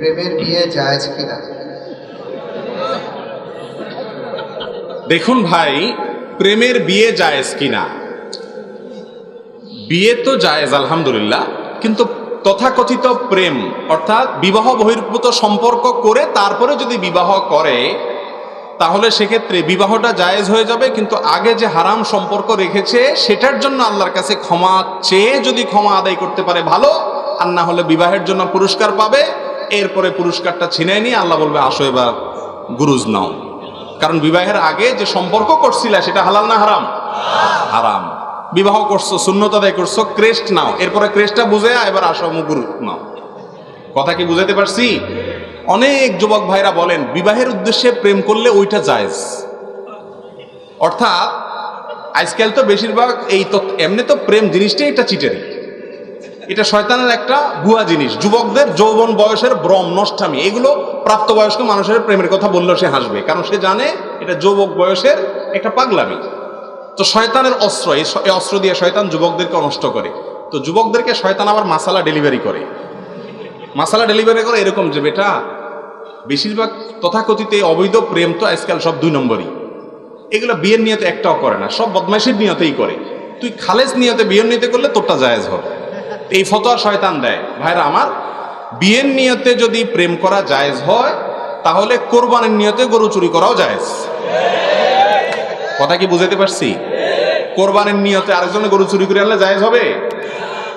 প্রেমের বিয়ে জায়েজ কিনা? দেখুন ভাই, প্রেমের বিয়ে জায়েজ কিনা, বিয়ে তো জায়েজ আলহামদুলিল্লাহ, কিন্তু তথাকথিত প্রেম অর্থাৎ বিবাহ বহির্ভূত সম্পর্ক করে তারপরে যদি বিবাহ করে তাহলে সেক্ষেত্রে বিবাহটা জায়েজ হয়ে যাবে, কিন্তু আগে যে হারাম সম্পর্ক রেখেছে সেটার জন্য আল্লাহর কাছে ক্ষমা চেয়ে যদি ক্ষমা আদায় করতে পারে ভালো, আর না হলে বিবাহের জন্য পুরস্কার পাবে, এরপরে পুরস্কারটা ছিনায় নিয়ে আল্লাহ বলবে আসো এবার গুরুজ নাও। কারণ বিবাহের আগে যে সম্পর্ক করছিল সেটা হালাল না হারাম? হারাম। বিবাহ করছো, সুন্নত আদায় করছো, ক্রেস্ট নাও, এরপরে ক্রেস্টটা বুঝে এবার আসো মুগুর নাও। কথা কি বুঝাতে পারছি? অনেক যুবক ভাইরা বলেন বিবাহের উদ্দেশ্যে প্রেম করলে ওইটা জায়েজ। অর্থাৎ আজকাল তো বেশিরভাগ এই তো এমনি তো প্রেম জিনিসটাই একটা চিটারি, এটা শয়তানের একটা ভুয়া জিনিস। যুবকদের যৌবন বয়সের ভ্রম, নষ্টামি, এগুলো প্রাপ্তবয়স্ক মানুষের প্রেমের কথা বললেও সে হাসবে, কারণ সে জানে এটা যুবক বয়সের একটা পাগলামি। তো শয়তানের অস্ত্র, এই অস্ত্র দিয়ে শয়তান যুবকদেরকে নষ্ট করে। তো যুবকদেরকে শয়তান আবার মাসালা ডেলিভারি করে এরকম যে বেটা বেশিরভাগ তথাকথিত অবৈধ প্রেম তো আজকাল সব 2 নম্বরই, এগুলো বিয়ের নিয়তে একটাও করে না, সব বদমাইশের নিয়তেই করে। তুই খালেজ নিয়তে বিয়ের নিয়তে করলে তোরটা জায়েজ হবে। এই ফতোয়া শয়তান দেয়। ভাইরা আমার, বিয়ের নিয়তে যদি প্রেম করা জায়েজ হয় তাহলে কোরবানির নিয়তে গরু চুরি করাও জায়েজ। কথা কি বুঝাতে পারছি? কোরবানির নিয়তে আরেকজনের গরু চুরি করে আনলে জায়েজ হবে?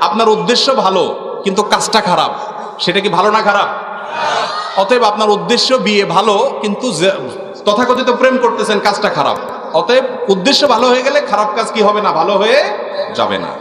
আপনার উদ্দেশ্য ভালো কিন্তু কাজটা খারাপ, সেটা কি ভালো না খারাপ? অতএব আপনার উদ্দেশ্য বিয়ে ভালো কিন্তু তথাকথিত প্রেম করতেছেন, কাজটা খারাপ। অতএব উদ্দেশ্য ভালো হয়ে গেলে খারাপ কাজ কি হবে না, ভালো হয়ে যাবে না।